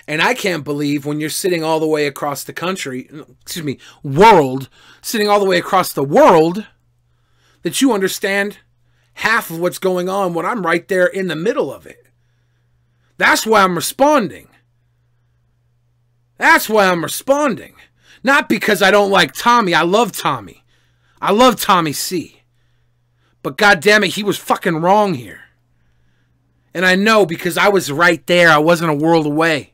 S1: And I can't believe when you're sitting all the way across the country, excuse me, world, sitting all the way across the world, that you understand half of what's going on when I'm right there in the middle of it. That's why I'm responding. That's why I'm responding. Not because I don't like Tommy. I love Tommy. I love Tommy C. But goddammit, he was fucking wrong here. And I know because I was right there. I wasn't a world away.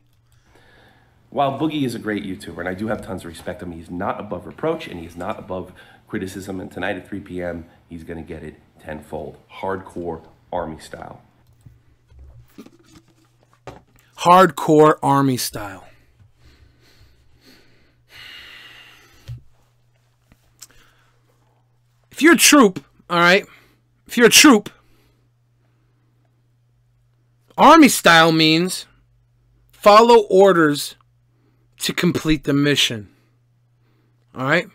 S3: While Boogie is a great YouTuber, and I do have tons of respect of him, he's not above reproach and he's not above criticism. And tonight at 3 p.m., he's going to get it tenfold. Hardcore army style.
S1: Hardcore army style. If you're a troop, all right? If you're a troop, army style means follow orders to complete the mission. All right?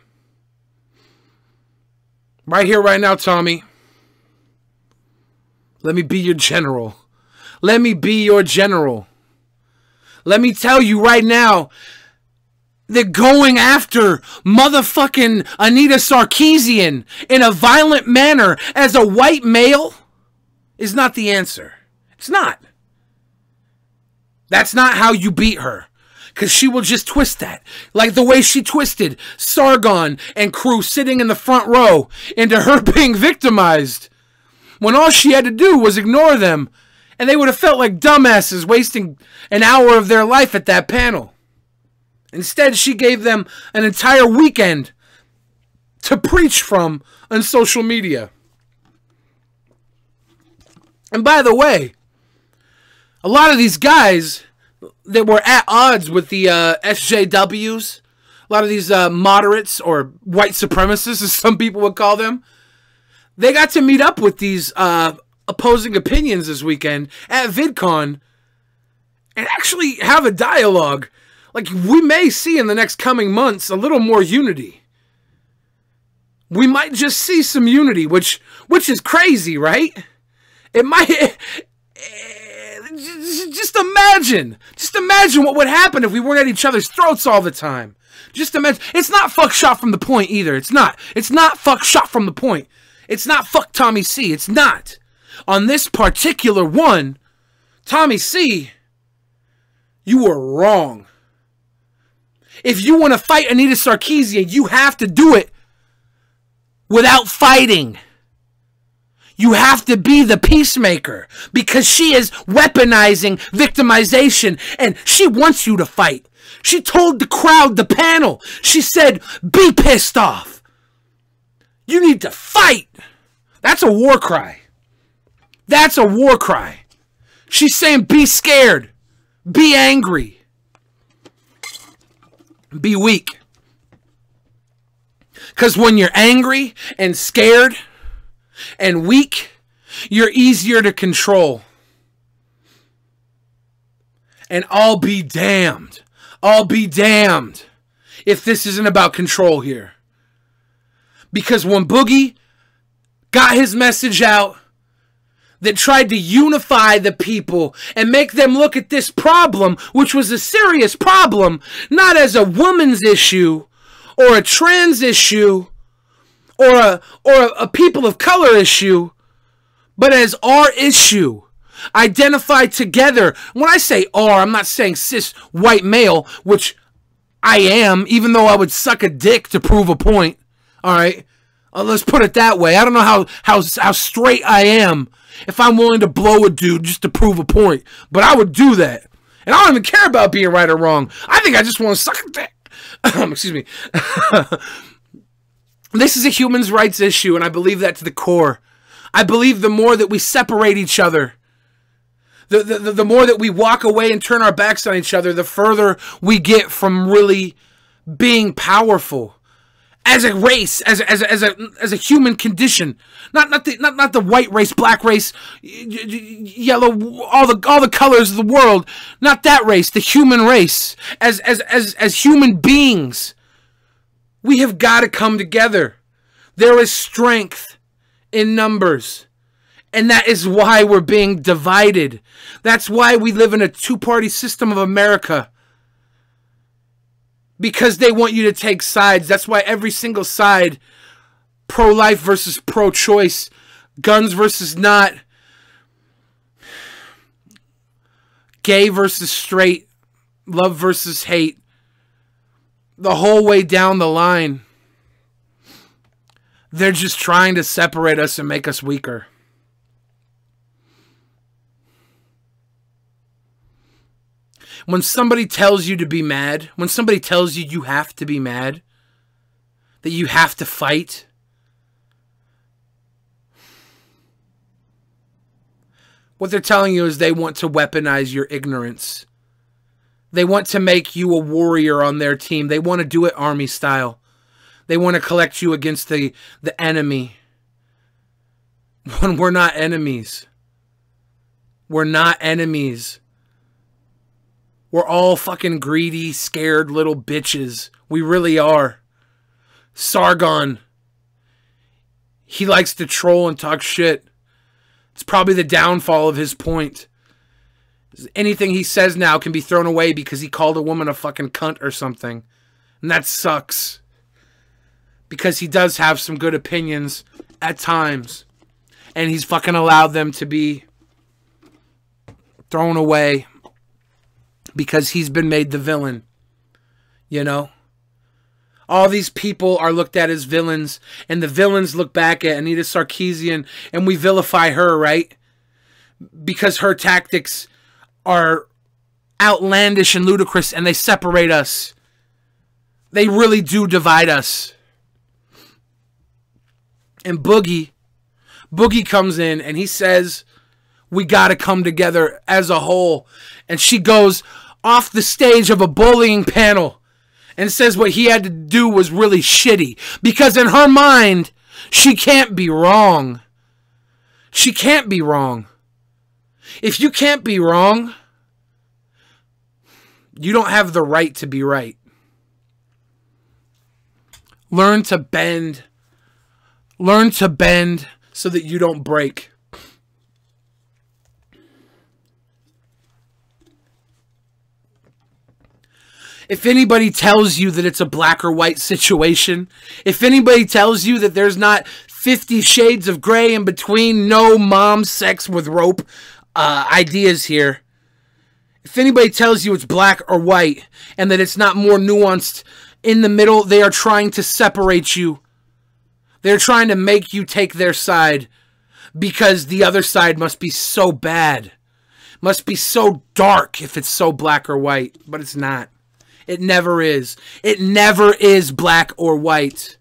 S1: Right here, right now, Tommy. Let me be your general. Let me be your general. Let me tell you right now that going after motherfucking Anita Sarkeesian in a violent manner as a white male is not the answer. It's not. That's not how you beat her. Because she will just twist that. Like the way she twisted Sargon and crew sitting in the front row into her being victimized. When all she had to do was ignore them. And they would have felt like dumbasses wasting an hour of their life at that panel. Instead, she gave them an entire weekend to preach from on social media. And by the way, a lot of these guys that were at odds with the SJWs, a lot of these moderates or white supremacists, as some people would call them, they got to meet up with these opposing opinions this weekend at VidCon and actually have a dialogue. Like, we may see in the next coming months a little more unity. We might just see some unity, which is crazy, right? It might... Just imagine what would happen if we weren't at each other's throats all the time. Just imagine. It's not fuck shot from the point either. It's not fuck shot from the point. It's not fuck Tommy C. It's not. On this particular one, Tommy C, you were wrong. If you want to fight Anita Sarkeesian, you have to do it without fighting. You have to be the peacemaker because she is weaponizing victimization and she wants you to fight. She told the crowd, the panel, she said, be pissed off. You need to fight. That's a war cry. That's a war cry. She's saying be scared. Be angry. Be weak. Because when you're angry and scared and weak, you're easier to control. And I'll be damned. I'll be damned if this isn't about control here. Because when Boogie got his message out that tried to unify the people and make them look at this problem, which was a serious problem, not as a woman's issue or a trans issue or a people of color issue, but as our issue. Identify together. When I say our, I'm not saying cis white male, which I am, even though I would suck a dick to prove a point. All right? Let's put it that way. I don't know how straight I am if I'm willing to blow a dude just to prove a point. But I would do that. And I don't even care about being right or wrong. I think I just want to suck a dick. Excuse me. This is a human rights issue, and I believe that to the core. I believe the more that we separate each other, the more that we walk away and turn our backs on each other, the further we get from really being powerful. As a race, as a human condition, not the white race, black race, yellow, all the colors of the world, not that race, the human race, as human beings, We have got to come together. There is strength in numbers. And that is why we're being divided. That's why we live in a two-party system of America. Because they want you to take sides. That's why every single side, pro-life versus pro-choice, guns versus not, gay versus straight, love versus hate, the whole way down the line, they're just trying to separate us and make us weaker. When somebody tells you to be mad, when somebody tells you you have to be mad, that you have to fight, what they're telling you is they want to weaponize your ignorance. They want to make you a warrior on their team. They want to do it army style. They want to collect you against the enemy. When we're not enemies. We're not enemies. We're all fucking greedy, scared little bitches. We really are. Sargon. He likes to troll and talk shit. It's probably the downfall of his point. Anything he says now can be thrown away because he called a woman a fucking cunt or something. And that sucks. Because he does have some good opinions at times. And he's fucking allowed them to be thrown away. Because he's been made the villain. You know? All these people are looked at as villains. And the villains look back at Anita Sarkeesian. And we vilify her, right? Because her tactics are outlandish and ludicrous. And they separate us. They really do divide us. And Boogie comes in and he says, we got to come together as a whole. And she goes off the stage of a bullying panel and says what he had to do was really shitty. Because in her mind, she can't be wrong. She can't be wrong. If you can't be wrong, you don't have the right to be right. Learn to bend. Learn to bend so that you don't break. If anybody tells you that it's a black or white situation, if anybody tells you that there's not 50 shades of gray in between, no mom sex with rope ideas here. If anybody tells you it's black or white and that it's not more nuanced in the middle, they are trying to separate you. They're trying to make you take their side because the other side must be so bad. Must be so dark if it's so black or white. But it's not. It never is. It never is black or white.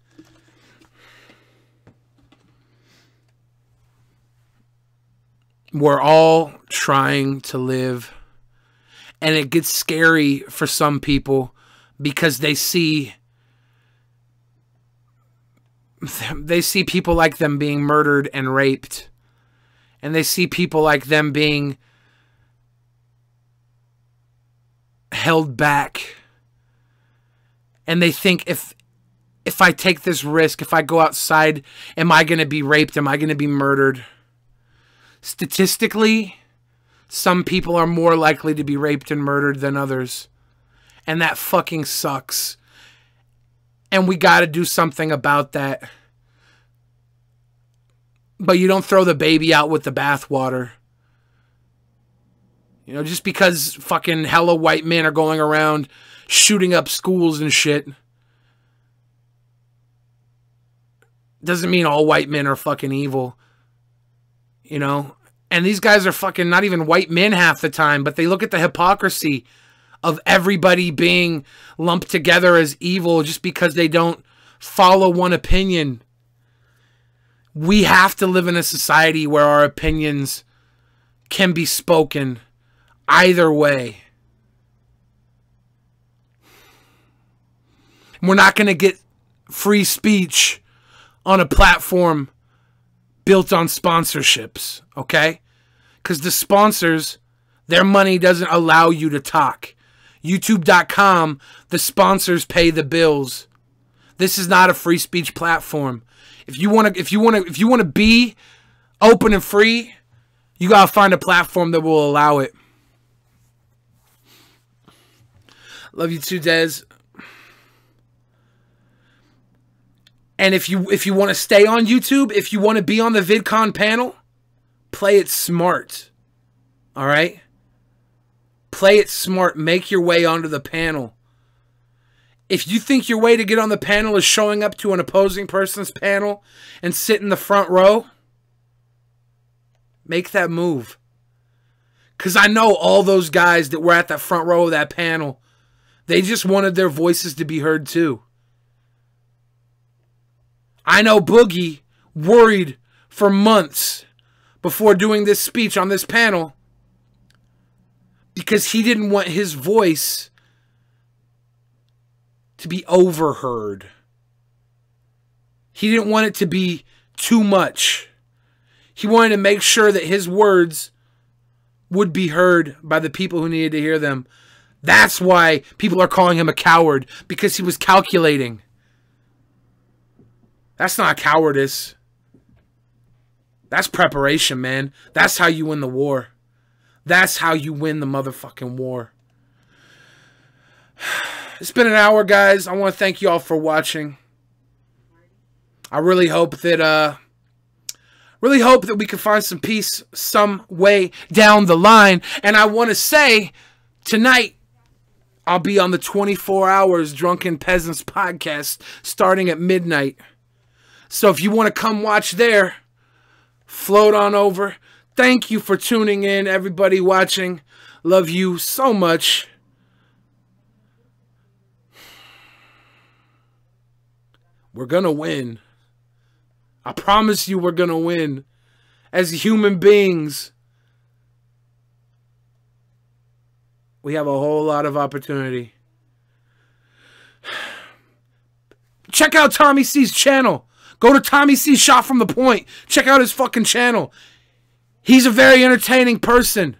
S1: We're all trying to live. And it gets scary for some people because they see people like them being murdered and raped. And they see people like them being held back. And they think, if I take this risk, if I go outside, am I going to be raped? Am I going to be murdered? Statistically, some people are more likely to be raped and murdered than others. And that fucking sucks. And we got to do something about that. But you don't throw the baby out with the bathwater. You know, just because fucking hella white men are going around shooting up schools and shit doesn't mean all white men are fucking evil. You know? And these guys are fucking not even white men half the time, but they look at the hypocrisy of everybody being lumped together as evil just because they don't follow one opinion. We have to live in a society where our opinions can be spoken either way. We're not going to get free speech on a platform built on sponsorships, okay? Because the sponsors, their money doesn't allow you to talk. YouTube.com, the sponsors pay the bills. This is not a free speech platform. If you want to be open and free, you got to find a platform that will allow it. Love you too, Dez. And if you want to stay on YouTube, if you want to be on the VidCon panel, play it smart. All right? Play it smart. Make your way onto the panel. If you think your way to get on the panel is showing up to an opposing person's panel and sit in the front row, make that move. Because I know all those guys that were at that front row of that panel, they just wanted their voices to be heard too. I know Boogie worried for months before doing this speech on this panel because he didn't want his voice to be overheard. He didn't want it to be too much. He wanted to make sure that his words would be heard by the people who needed to hear them. That's why people are calling him a coward, because he was calculating. That's not cowardice. That's preparation, man. That's how you win the war. That's how you win the motherfucking war. It's been an hour, guys. I want to thank you all for watching. I really hope that we can find some peace some way down the line. And I want to say, tonight, I'll be on the 24 Hours Drunken Peasants podcast starting at midnight. So if you want to come watch there, float on over. Thank you for tuning in, everybody watching. Love you so much. We're going to win. I promise you we're going to win. As human beings, we have a whole lot of opportunity. Check out Tommy C's channel. Go to Tommy C Shot from the Point. Check out his fucking channel. He's a very entertaining person.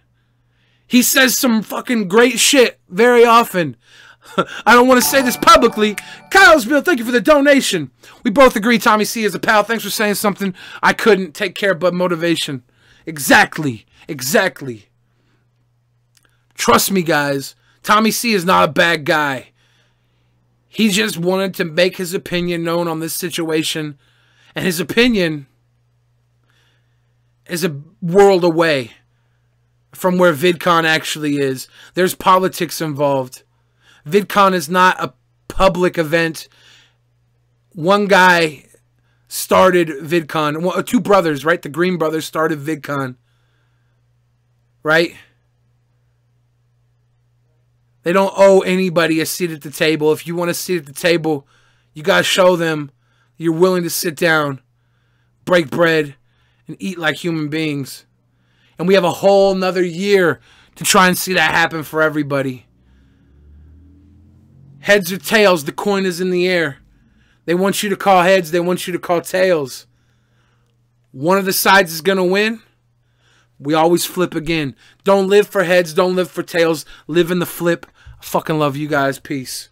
S1: He says some fucking great shit very often. I don't want to say this publicly. Kylesville, thank you for the donation. We both agree Tommy C is a pal. Thanks for saying something I couldn't take care of but motivation. Exactly. Exactly. Trust me, guys. Tommy C is not a bad guy. He just wanted to make his opinion known on this situation. And his opinion is a world away from where VidCon actually is. There's politics involved. VidCon is not a public event. One guy started VidCon. Two brothers, right? The Green brothers started VidCon. Right? They don't owe anybody a seat at the table. If you want a seat at the table, you got to show them you're willing to sit down, break bread, and eat like human beings. And we have a whole nother year to try and see that happen for everybody. Heads or tails, the coin is in the air. They want you to call heads, they want you to call tails. One of the sides is going to win. We always flip again. Don't live for heads, don't live for tails. Live in the flip. I fucking love you guys. Peace.